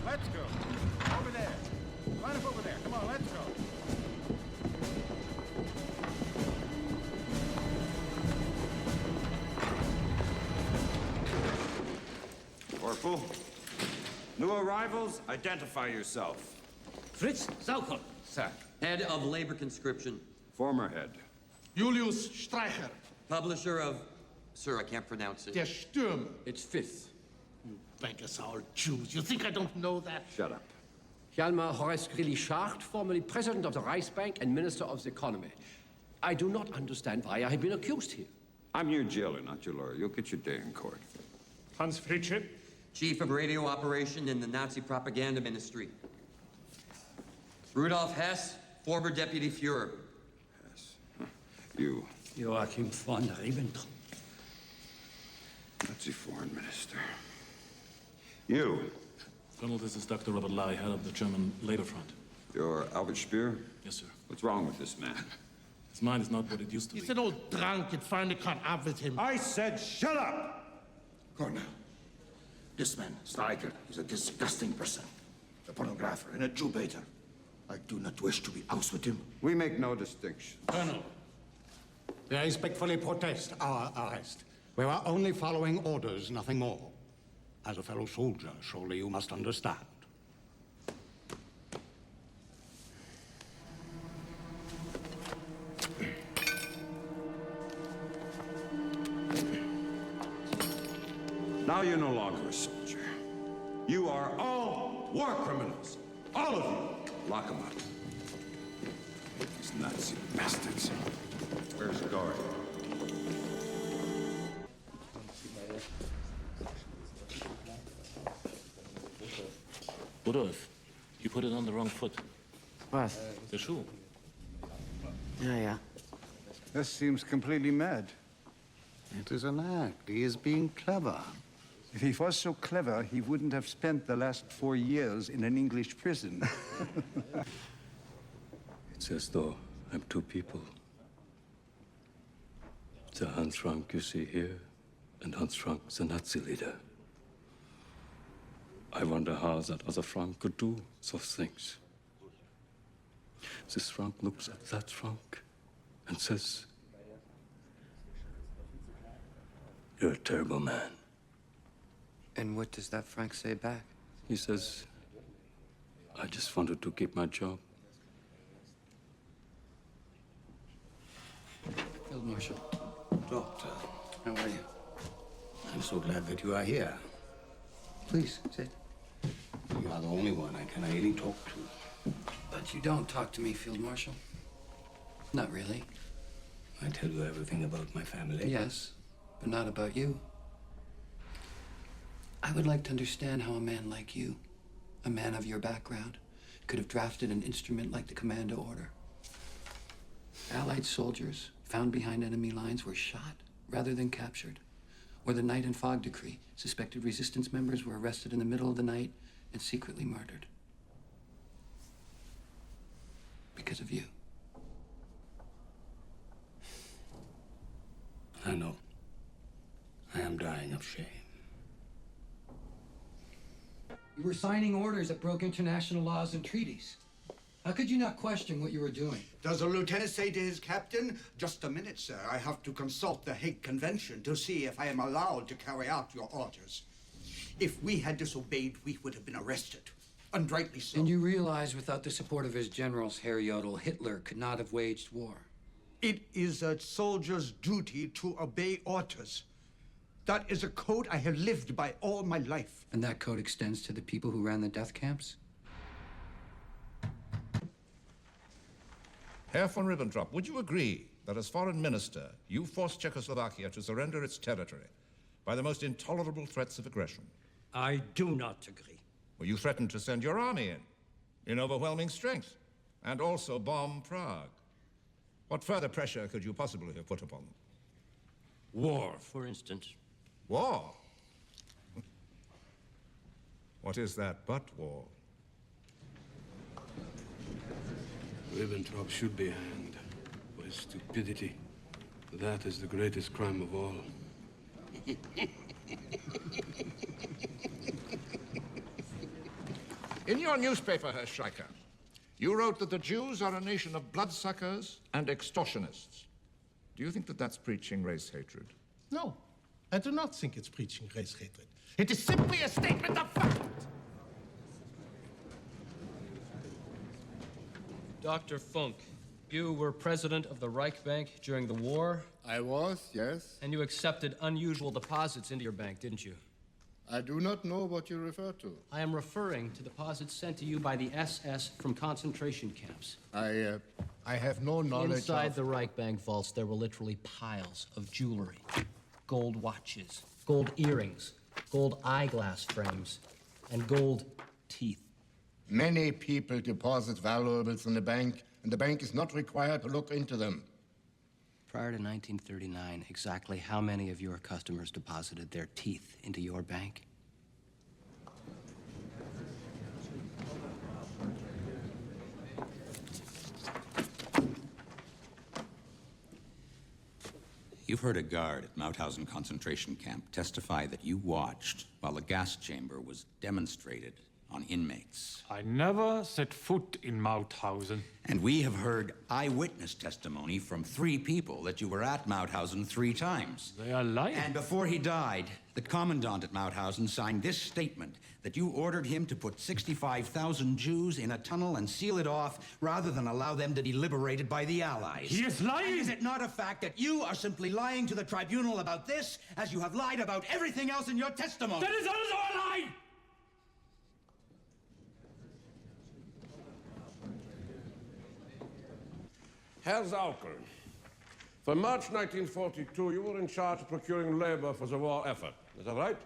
Let's go. Over there. Line up over there. Come on, let's go. Corporal. New arrivals, identify yourself. Fritz Saukel. Sir. Head of labor conscription. Former head. Julius Streicher. Publisher of... Sir, I can't pronounce it. Der Stürmer. It's fifth. You beggars are Jews. You think I don't know that? Shut up. Hjalmar Horace Greeley-Schacht, formerly president of the Reichsbank and minister of the economy. I do not understand why I have been accused here. I'm your jailer, not your lawyer. You'll get your day in court. Hans Fritzsche. Chief of radio operation in the Nazi propaganda ministry. Rudolf Hess, former deputy Führer. Yes. You. Joachim von Ribbentrop. Nazi foreign minister. You. Colonel, this is Dr. Robert Lai, head of the German Labor Front. You're Albert Speer? Yes, sir. What's wrong with this man? His mind is not what it used to be. He's an old drunk. It finally caught up with him. I said shut up! Colonel, this man, Streicher, is a disgusting person. A pornographer and a Jew baiter. I do not wish to be out with him. We make no distinction. Colonel, I respectfully protest our arrest. We were only following orders, nothing more. As a fellow soldier, surely you must understand. Now you're no longer a soldier. You are all war criminals. All of you. Lock them up. These Nazi bastards. Where's the guard? Rudolf, you put it on the wrong foot. What? The shoe. Yeah. This seems completely mad. It is an act. He is being clever. If he was so clever, he wouldn't have spent the last 4 years in an English prison. It's as though I'm two people. The Hans Frank you see here, and Hans Frank, the Nazi leader. I wonder how that other Frank could do those things. This Frank looks at that Frank and says, "You're a terrible man." And what does that Frank say back? He says, "I just wanted to keep my job." Field Marshal. Doctor, How are you? I'm so glad that you are here. Please, sit. You are the only one I can really talk to. But you don't talk to me, Field Marshal. Not really. I tell you everything about my family. Yes, but not about you. I would like to understand how a man like you, a man of your background, could have drafted an instrument like the commando order. Allied soldiers found behind enemy lines were shot rather than captured. Or the night and fog decree, suspected resistance members were arrested in the middle of the night and secretly murdered. Because of you. I know. I am dying of shame. You were signing orders that broke international laws and treaties. How could you not question what you were doing? Does the lieutenant say to his captain, "Just a minute, sir. I have to consult the Hague Convention to see if I am allowed to carry out your orders." If we had disobeyed, we would have been arrested. And rightly so. And you realize without the support of his generals, Herr Jodl, Hitler could not have waged war. It is a soldier's duty to obey orders. That is a code I have lived by all my life. And that code extends to the people who ran the death camps? Herr von Ribbentrop, would you agree that as foreign minister, you forced Czechoslovakia to surrender its territory by the most intolerable threats of aggression? I do not agree. Well, you threatened to send your army in overwhelming strength, and also bomb Prague. What further pressure could you possibly have put upon them? War, for instance. War? What is that but war? Ribbentrop should be hanged for his stupidity. That is the greatest crime of all. In your newspaper, Herr Schleicher, you wrote that the Jews are a nation of bloodsuckers and extortionists. Do you think that that's preaching race hatred? No, I do not think it's preaching race hatred. It is simply a statement of fact. Dr. Funk, you were president of the Reich Bank during the war. I was, yes. And you accepted unusual deposits into your bank, didn't you? I do not know what you refer to. I am referring to deposits sent to you by the SS from concentration camps. I have no knowledge Inside the Reich Bank vaults, there were literally piles of jewelry. Gold watches, gold earrings, gold eyeglass frames, and gold teeth. Many people deposit valuables in the bank, and the bank is not required to look into them. Prior to 1939, exactly how many of your customers deposited their teeth into your bank? You've heard a guard at Mauthausen concentration camp testify that you watched while the gas chamber was demonstrated on inmates. I never set foot in Mauthausen. And we have heard eyewitness testimony from 3 people that you were at Mauthausen 3 times. They are lying. And before he died, the commandant at Mauthausen signed this statement that you ordered him to put 65,000 Jews in a tunnel and seal it off rather than allow them to be liberated by the Allies. He is lying! And is it not a fact that you are simply lying to the tribunal about this as you have lied about everything else in your testimony? That is also a lie! Herr Saukel, from March 1942, you were in charge of procuring labor for the war effort. Is that right?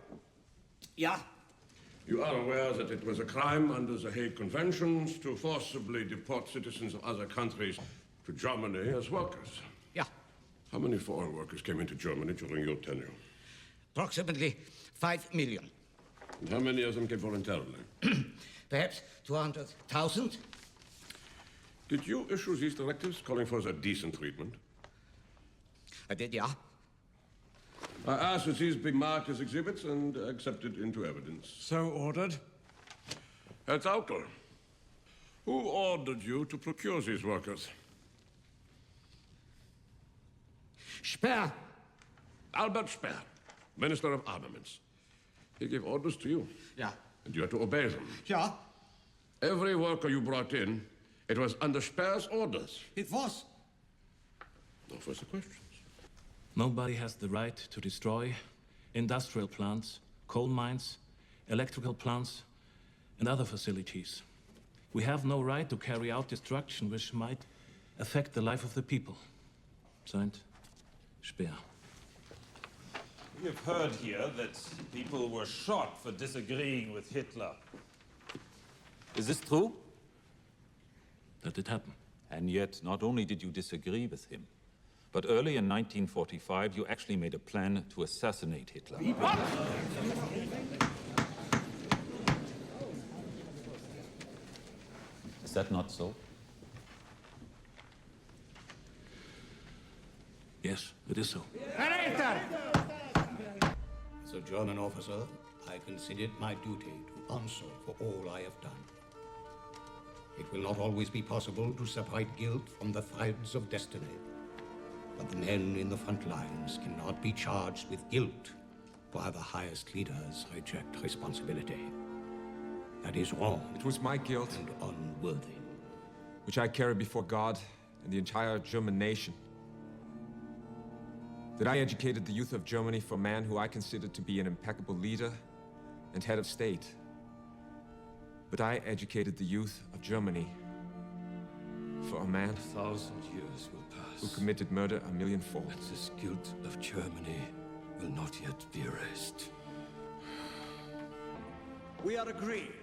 Yeah. You are aware that it was a crime under the Hague Conventions to forcibly deport citizens of other countries to Germany as workers. Yeah. How many foreign workers came into Germany during your tenure? Approximately 5 million. And how many of them came voluntarily? Perhaps 200,000. Did you issue these directives calling for their decent treatment? I did, yeah. I ask that these be marked as exhibits and accepted into evidence. So ordered. Herr Saukel, who ordered you to procure these workers? Speer. Albert Speer, Minister of Armaments. He gave orders to you. Yeah. And you had to obey them. Yeah. Every worker you brought in, it was under Speer's orders. It was. No further questions. Nobody has the right to destroy industrial plants, coal mines, electrical plants, and other facilities. We have no right to carry out destruction which might affect the life of the people. Signed, Speer. We have heard here that people were shot for disagreeing with Hitler. Is this true? That did happen. And yet, not only did you disagree with him, but early in 1945, you actually made a plan to assassinate Hitler. What? Is that not so? Yes, it is so. As a German officer, I consider it my duty to answer for all I have done. It will not always be possible to separate guilt from the threads of destiny. But the men in the front lines cannot be charged with guilt while the highest leaders reject responsibility. That is wrong. It was my guilt and unworthy, which I carry before God and the entire German nation. That I educated the youth of Germany for a man who I considered to be an impeccable leader and head of state. But I educated the youth of Germany for a man 1,000 years will pass who committed murder 1,000,000-fold. and this guilt of Germany will not yet be erased. We are agreed.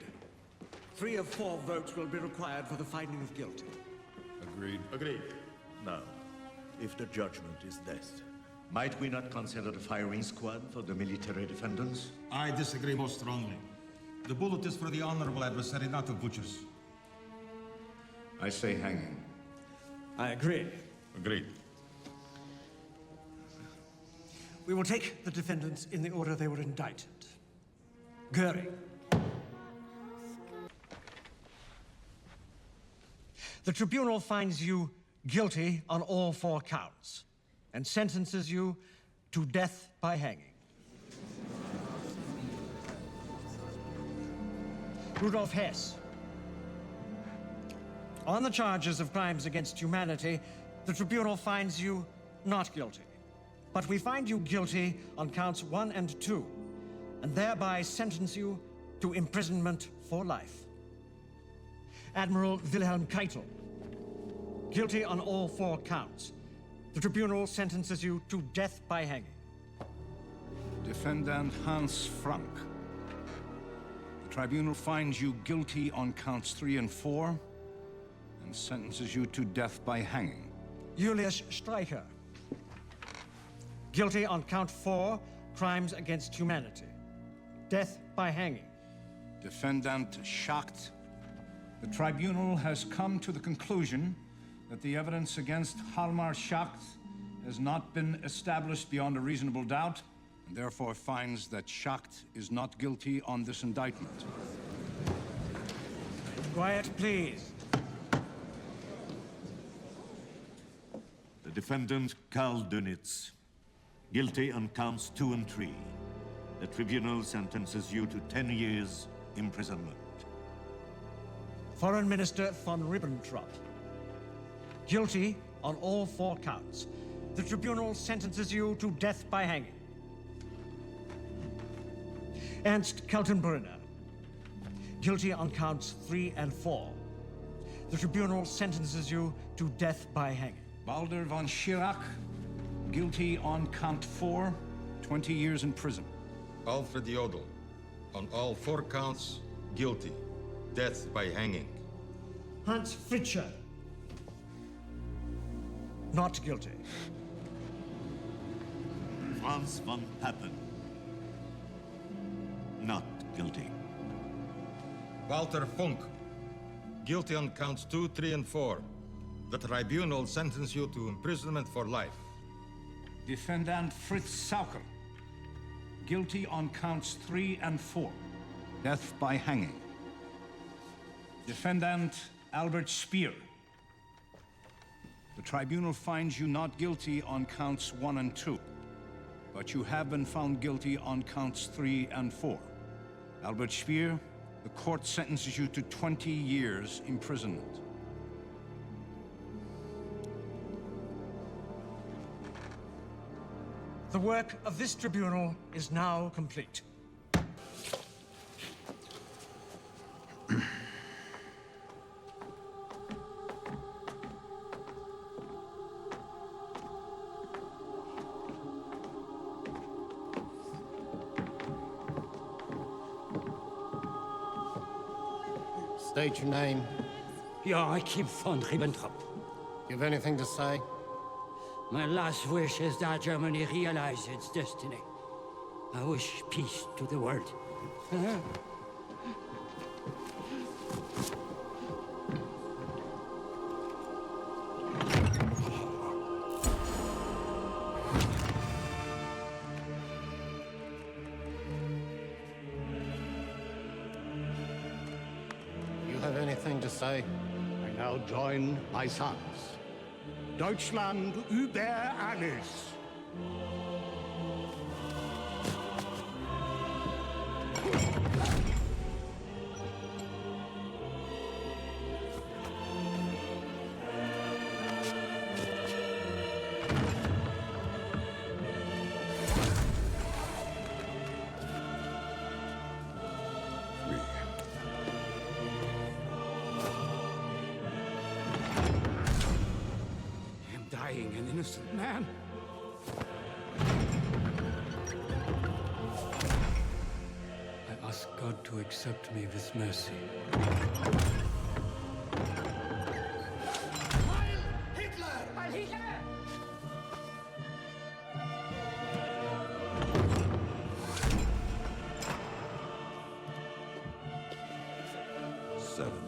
3 of 4 votes will be required for the finding of guilt. Agreed. Agreed. Now, if the judgment is death, might we not consider a firing squad for the military defendants? I disagree most strongly. The bullet is for the honorable adversary, not the butchers. I say hanging. I agree. Agreed. We will take the defendants in the order they were indicted. Goering. The tribunal finds you guilty on all 4 counts and sentences you to death by hanging. Rudolf Hess. On the charges of crimes against humanity, the tribunal finds you not guilty. But we find you guilty on counts 1 and 2, and thereby sentence you to imprisonment for life. Admiral Wilhelm Keitel. Guilty on all 4 counts. The tribunal sentences you to death by hanging. Defendant Hans Frank. The tribunal finds you guilty on counts 3 and 4 and sentences you to death by hanging. Julius Streicher. Guilty on count 4, crimes against humanity. Death by hanging. Defendant Schacht. The tribunal has come to the conclusion that the evidence against Hjalmar Schacht has not been established beyond a reasonable doubt, and therefore finds that Schacht is not guilty on this indictment. Quiet, please. The defendant, Karl Dönitz, guilty on counts 2 and 3. The tribunal sentences you to 10 years imprisonment. Foreign Minister von Ribbentrop. Guilty on all 4 counts. The tribunal sentences you to death by hanging. Ernst Kaltenbrunner. Guilty on counts 3 and 4. The tribunal sentences you to death by hanging. Balder von Schirach, guilty on count 4, 20 years in prison. Alfred Jodl, on all 4 counts, guilty. Death by hanging. Hans Fritscher. Not guilty. Franz von Papen. Not guilty. Walter Funk, guilty on counts 2, 3, and 4. The tribunal sentences you to imprisonment for life. Defendant Fritz Sauker, guilty on counts 3 and 4. Death by hanging. Defendant Albert Speer. The tribunal finds you not guilty on counts 1 and 2, but you have been found guilty on counts 3 and 4. Albert Speer, the court sentences you to 20 years imprisonment. The work of this tribunal is now complete. State your name. Joachim von Ribbentrop. You have anything to say? My last wish is that Germany realize its destiny. I wish peace to the world. You have anything to say? I now join my sons. Deutschland über alles. An innocent man. I ask God to accept me with mercy. Hitler! 7.